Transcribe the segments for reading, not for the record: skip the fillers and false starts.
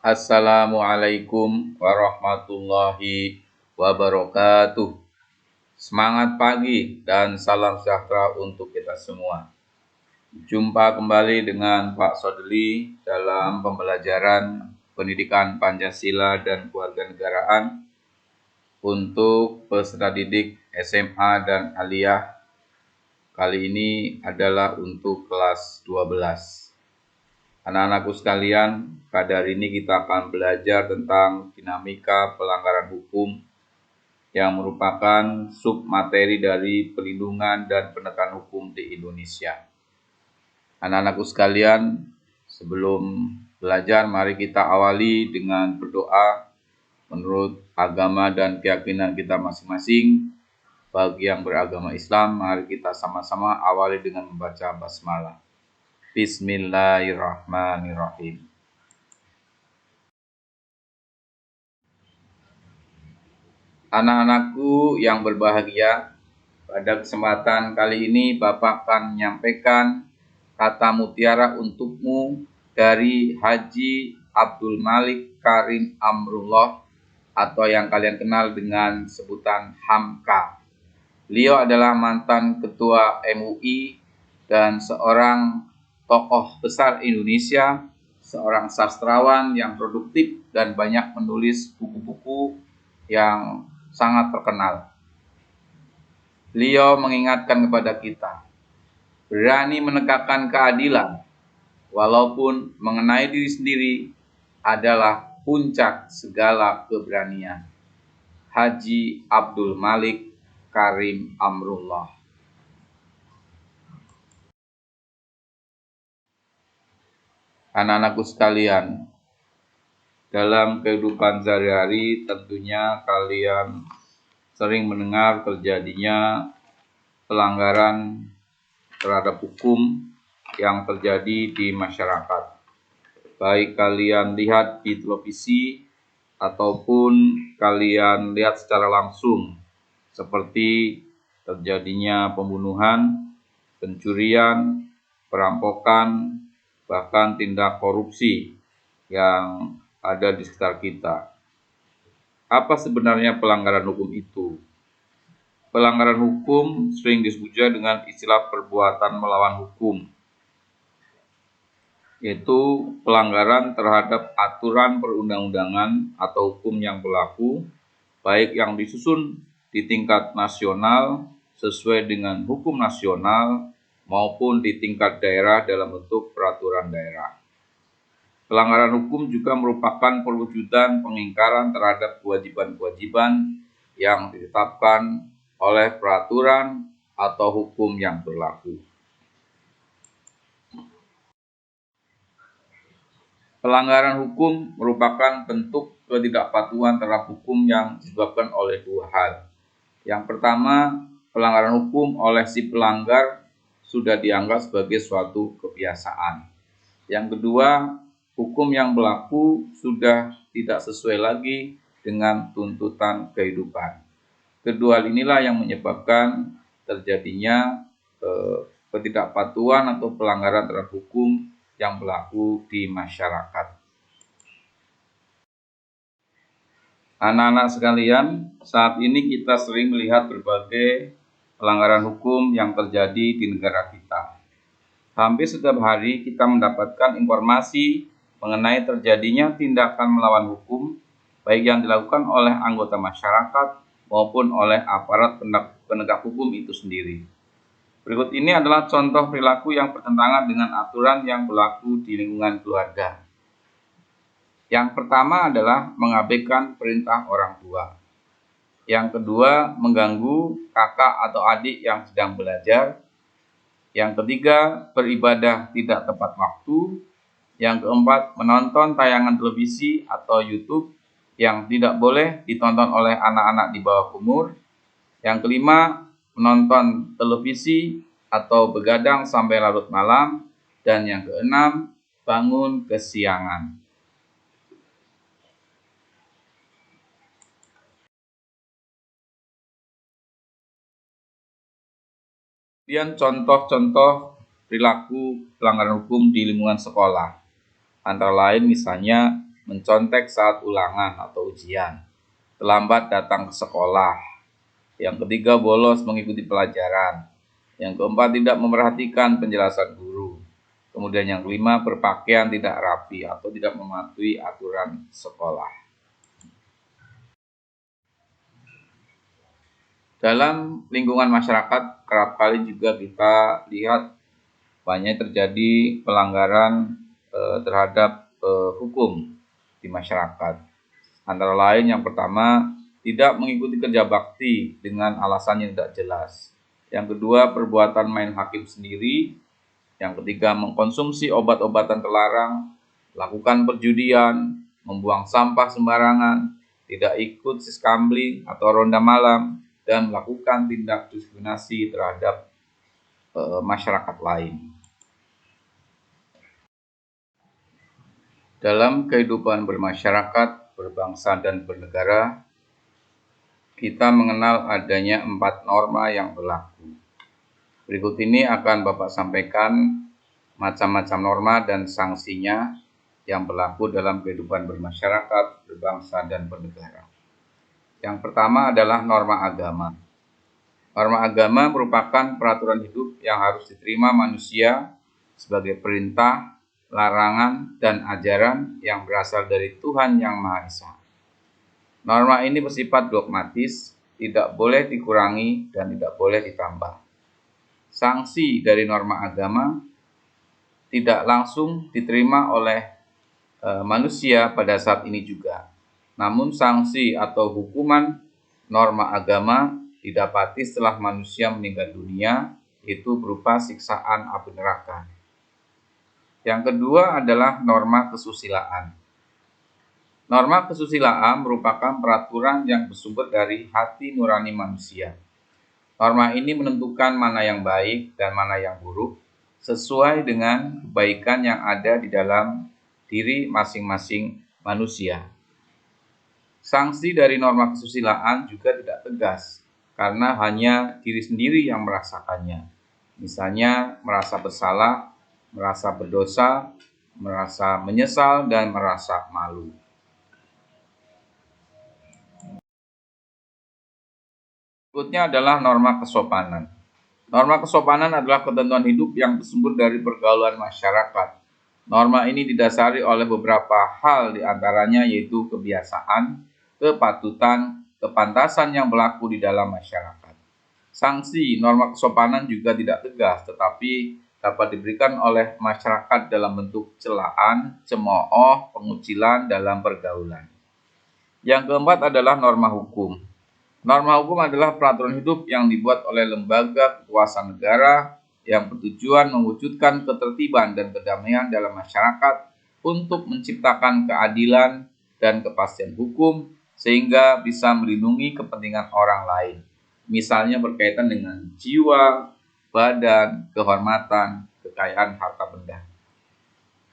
Assalamualaikum warahmatullahi wabarakatuh. Semangat pagi dan salam sejahtera untuk kita semua. Jumpa kembali dengan Pak Sodli dalam pembelajaran pendidikan Pancasila dan Kewarganegaraan untuk peserta didik SMA dan Aliyah. Kali ini adalah untuk kelas 12. Anak-anakku sekalian, pada hari ini kita akan belajar tentang dinamika pelanggaran hukum yang merupakan submateri dari pelindungan dan penegakan hukum di Indonesia. Anak-anakku sekalian, sebelum belajar mari kita awali dengan berdoa menurut agama dan keyakinan kita masing-masing. Bagi yang beragama Islam, mari kita sama-sama awali dengan membaca basmalah. Bismillahirrahmanirrahim. Anak-anakku yang berbahagia, pada kesempatan kali ini Bapak akan menyampaikan kata mutiara untukmu dari Haji Abdul Malik Karim Amrullah atau yang kalian kenal dengan sebutan Hamka. Beliau adalah mantan ketua MUI dan seorang tokoh besar Indonesia, seorang sastrawan yang produktif dan banyak menulis buku-buku yang sangat terkenal. Beliau mengingatkan kepada kita, berani menegakkan keadilan, walaupun mengenai diri sendiri adalah puncak segala keberanian. Haji Abdul Malik Karim Amrullah. Anak-anakku sekalian, dalam kehidupan sehari-hari tentunya kalian sering mendengar terjadinya pelanggaran terhadap hukum yang terjadi di masyarakat. Baik kalian lihat di televisi ataupun kalian lihat secara langsung, seperti terjadinya pembunuhan, pencurian, perampokan, bahkan tindak korupsi yang ada di sekitar kita. Apa sebenarnya pelanggaran hukum itu? Pelanggaran hukum sering disebut dengan istilah perbuatan melawan hukum, yaitu pelanggaran terhadap aturan perundang-undangan atau hukum yang berlaku, baik yang disusun di tingkat nasional sesuai dengan hukum nasional maupun di tingkat daerah dalam bentuk peraturan daerah. Pelanggaran hukum juga merupakan perwujudan pengingkaran terhadap kewajiban-kewajiban yang ditetapkan oleh peraturan atau hukum yang berlaku. Pelanggaran hukum merupakan bentuk ketidakpatuhan terhadap hukum yang disebabkan oleh dua hal. Yang pertama, pelanggaran hukum oleh si pelanggar sudah dianggap sebagai suatu kebiasaan. Yang kedua, hukum yang berlaku sudah tidak sesuai lagi dengan tuntutan kehidupan. Kedua hal inilah yang menyebabkan terjadinya ketidakpatuhan atau pelanggaran terhadap hukum yang berlaku di masyarakat. Anak-anak sekalian, saat ini kita sering melihat berbagai pelanggaran hukum yang terjadi di negara kita. Hampir setiap hari kita mendapatkan informasi mengenai terjadinya tindakan melawan hukum, baik yang dilakukan oleh anggota masyarakat maupun oleh aparat penegak hukum itu sendiri. Berikut ini adalah contoh perilaku yang bertentangan dengan aturan yang berlaku di lingkungan keluarga. Yang pertama adalah mengabaikan perintah orang tua. Yang kedua, mengganggu kakak atau adik yang sedang belajar. Yang ketiga, beribadah tidak tepat waktu. Yang keempat, menonton tayangan televisi atau YouTube yang tidak boleh ditonton oleh anak-anak di bawah umur. Yang kelima, menonton televisi atau begadang sampai larut malam. Dan yang keenam, bangun kesiangan. Kemudian contoh-contoh perilaku pelanggaran hukum di lingkungan sekolah. Antara lain misalnya mencontek saat ulangan atau ujian, terlambat datang ke sekolah. Yang ketiga, bolos mengikuti pelajaran. Yang keempat, tidak memperhatikan penjelasan guru. Kemudian yang kelima, berpakaian tidak rapi atau tidak mematuhi aturan sekolah. Dalam lingkungan masyarakat, kerap kali juga kita lihat banyak terjadi pelanggaran terhadap hukum di masyarakat. Antara lain yang pertama, tidak mengikuti kerja bakti dengan alasan yang tidak jelas. Yang kedua, perbuatan main hakim sendiri. Yang ketiga, mengkonsumsi obat-obatan terlarang, lakukan perjudian, membuang sampah sembarangan, tidak ikut siskamling atau ronda malam, dan melakukan tindak diskriminasi terhadap masyarakat lain. Dalam kehidupan bermasyarakat, berbangsa, dan bernegara, kita mengenal adanya 4 norma yang berlaku. Berikut ini akan Bapak sampaikan macam-macam norma dan sanksinya yang berlaku dalam kehidupan bermasyarakat, berbangsa, dan bernegara. Yang pertama adalah norma agama. Norma agama merupakan peraturan hidup yang harus diterima manusia sebagai perintah, larangan, dan ajaran yang berasal dari Tuhan Yang Maha Esa. Norma ini bersifat dogmatis, tidak boleh dikurangi dan tidak boleh ditambah. Sanksi dari norma agama tidak langsung diterima oleh manusia pada saat ini juga. Namun sanksi atau hukuman norma agama didapati setelah manusia meninggal dunia, yaitu berupa siksaan api neraka. Yang kedua adalah norma kesusilaan. Norma kesusilaan merupakan peraturan yang bersumber dari hati nurani manusia. Norma ini menentukan mana yang baik dan mana yang buruk, sesuai dengan kebaikan yang ada di dalam diri masing-masing manusia. Sanksi dari norma kesusilaan juga tidak tegas, karena hanya diri sendiri yang merasakannya. Misalnya merasa bersalah, merasa berdosa, merasa menyesal, dan merasa malu. Berikutnya adalah norma kesopanan. Norma kesopanan adalah ketentuan hidup yang bersumber dari pergaulan masyarakat. Norma ini didasari oleh beberapa hal, diantaranya yaitu kebiasaan, kepatutan, kepantasan yang berlaku di dalam masyarakat. Sanksi norma kesopanan juga tidak tegas, tetapi dapat diberikan oleh masyarakat dalam bentuk celaan, cemooh, pengucilan dalam pergaulan. Yang keempat adalah norma hukum. Norma hukum adalah peraturan hidup yang dibuat oleh lembaga kekuasaan negara yang bertujuan mewujudkan ketertiban dan kedamaian dalam masyarakat untuk menciptakan keadilan dan kepastian hukum sehingga bisa melindungi kepentingan orang lain. Misalnya berkaitan dengan jiwa, badan, kehormatan, kekayaan harta benda.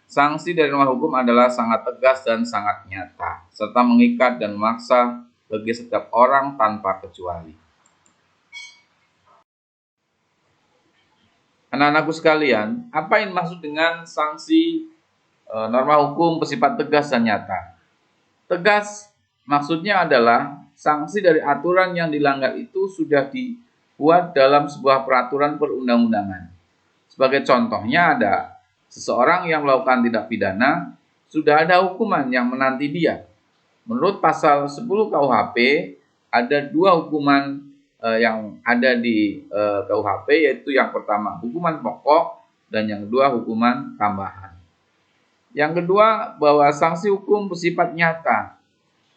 Sanksi dari norma hukum adalah sangat tegas dan sangat nyata, serta mengikat dan memaksa bagi setiap orang tanpa kecuali. Anak-anakku sekalian, apa yang dimaksud dengan sanksi norma hukum bersifat tegas dan nyata? Tegas maksudnya adalah sanksi dari aturan yang dilanggar itu sudah dibuat dalam sebuah peraturan perundang-undangan. Sebagai contohnya ada seseorang yang melakukan tindak pidana, sudah ada hukuman yang menanti dia. Menurut pasal 10 KUHP, ada 2 hukuman yang ada di KUHP, yaitu yang pertama hukuman pokok dan yang kedua hukuman tambahan. Yang kedua, bahwa sanksi hukum bersifat nyata.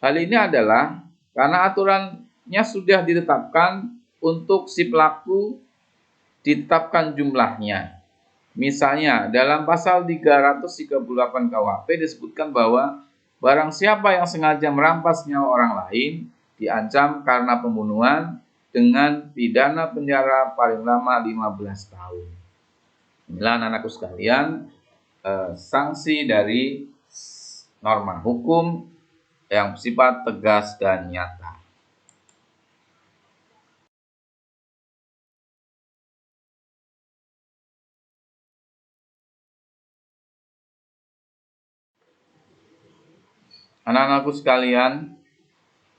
Hal ini adalah karena aturannya sudah ditetapkan untuk si pelaku ditetapkan jumlahnya. Misalnya, dalam pasal 338 KUHP disebutkan bahwa barang siapa yang sengaja merampas nyawa orang lain diancam karena pembunuhan dengan pidana penjara paling lama 15 tahun. Inilah anak-anakku sekalian, sanksi dari norma hukum yang bersifat tegas dan nyata. Anak-anakku sekalian,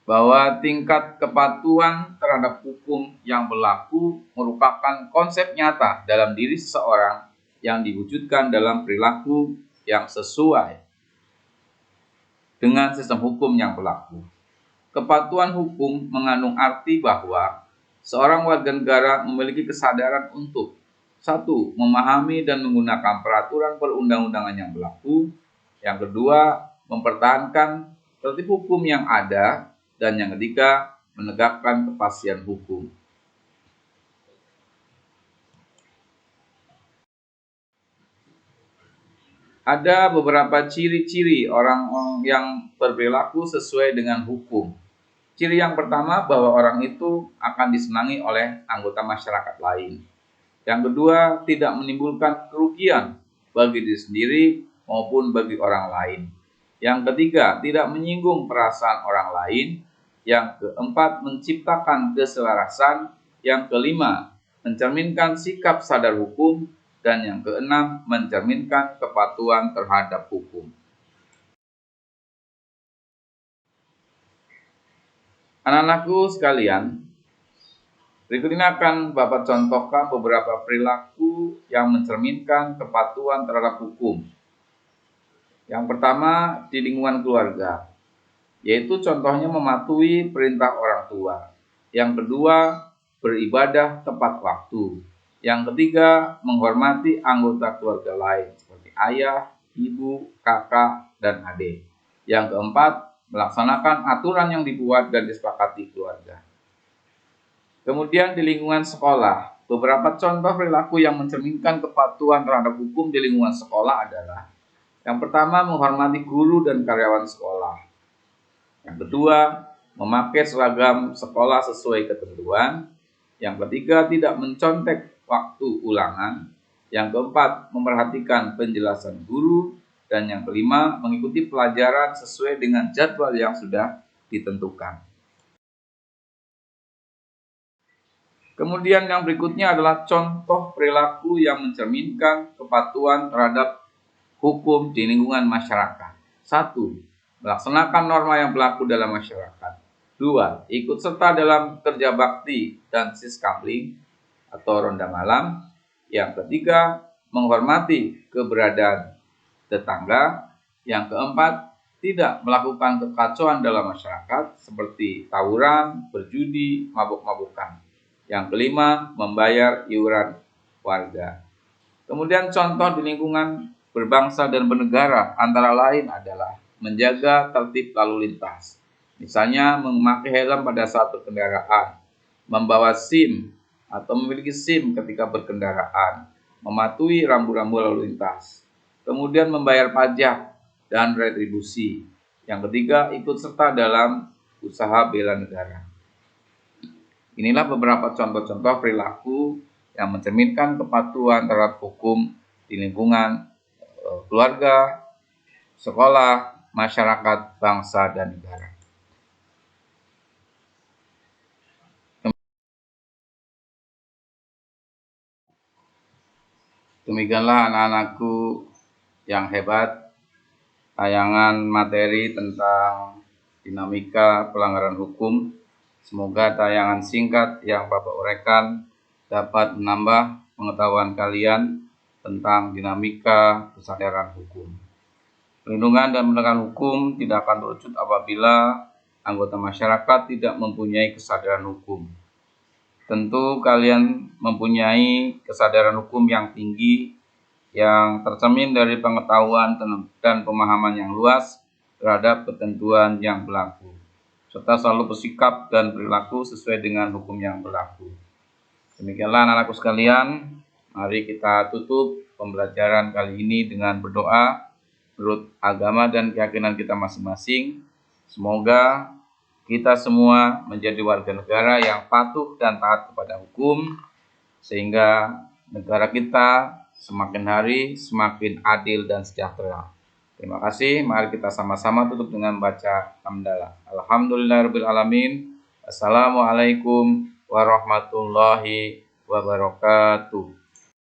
bahwa tingkat kepatuhan terhadap hukum yang berlaku merupakan konsep nyata dalam diri seseorang yang diwujudkan dalam perilaku yang sesuai dengan sistem hukum yang berlaku. Kepatuhan hukum mengandung arti bahwa seorang warga negara memiliki kesadaran untuk: satu, memahami dan menggunakan peraturan perundang-undangan yang berlaku. Yang kedua, mempertahankan tertib hukum yang ada. Dan yang ketiga, menegakkan kepastian hukum. Ada beberapa ciri-ciri orang yang berperilaku sesuai dengan hukum. Ciri yang pertama, bahwa orang itu akan disenangi oleh anggota masyarakat lain. Yang kedua, tidak menimbulkan kerugian bagi diri sendiri maupun bagi orang lain. Yang ketiga, tidak menyinggung perasaan orang lain. Yang keempat, menciptakan keselarasan. Yang kelima, mencerminkan sikap sadar hukum. Dan yang keenam, mencerminkan kepatuhan terhadap hukum. Anak-anakku sekalian, berikut ini akan Bapak contohkan beberapa perilaku yang mencerminkan kepatuhan terhadap hukum. Yang pertama, di lingkungan keluarga, yaitu contohnya mematuhi perintah orang tua. Yang kedua, beribadah tepat waktu. Yang ketiga, menghormati anggota keluarga lain seperti ayah, ibu, kakak, dan adik. Yang keempat, melaksanakan aturan yang dibuat dan disepakati keluarga. Kemudian di lingkungan sekolah, beberapa contoh perilaku yang mencerminkan kepatuhan terhadap hukum di lingkungan sekolah adalah: yang pertama, menghormati guru dan karyawan sekolah. Yang kedua, memakai seragam sekolah sesuai ketentuan. Yang ketiga, tidak mencontek waktu ulangan. Yang keempat, memperhatikan penjelasan guru. Dan yang kelima, mengikuti pelajaran sesuai dengan jadwal yang sudah ditentukan. Kemudian yang berikutnya adalah contoh perilaku yang mencerminkan kepatuhan terhadap hukum di lingkungan masyarakat. 1. Melaksanakan norma yang berlaku dalam masyarakat. 2. Ikut serta dalam kerja bakti dan siskamling atau ronda malam. Yang ketiga, menghormati keberadaan tetangga. Yang keempat, tidak melakukan kekacauan dalam masyarakat seperti tawuran, berjudi, mabuk-mabukan. Yang kelima, membayar iuran warga. Kemudian contoh di lingkungan berbangsa dan bernegara antara lain adalah menjaga tertib lalu lintas. Misalnya memakai helm pada saat berkendaraan, membawa SIM atau memiliki SIM ketika berkendaraan, mematuhi rambu-rambu lalu lintas. Kemudian membayar pajak dan retribusi. Yang ketiga, ikut serta dalam usaha bela negara. Inilah beberapa contoh-contoh perilaku yang mencerminkan kepatuhan terhadap hukum di lingkungan keluarga, sekolah, masyarakat, bangsa, dan negara. Demikianlah anak-anakku yang hebat, tayangan materi tentang dinamika pelanggaran hukum. Semoga tayangan singkat yang Bapak uraikan dapat menambah pengetahuan kalian tentang dinamika kesadaran hukum. Perlindungan dan penegakan hukum tidak akan terwujud apabila anggota masyarakat tidak mempunyai kesadaran hukum. Tentu kalian mempunyai kesadaran hukum yang tinggi yang tercermin dari pengetahuan dan pemahaman yang luas terhadap ketentuan yang berlaku, serta selalu bersikap dan perilaku sesuai dengan hukum yang berlaku. Demikianlah anak-anakku sekalian, mari kita tutup pembelajaran kali ini dengan berdoa menurut agama dan keyakinan kita masing-masing. Semoga kita semua menjadi warga negara yang patuh dan taat kepada hukum, sehingga negara kita semakin hari semakin adil dan sejahtera. Terima kasih. Mari kita sama-sama tutup dengan baca hamdalah. Alhamdulillahirabbil alamin. Assalamualaikum warahmatullahi wabarakatuh.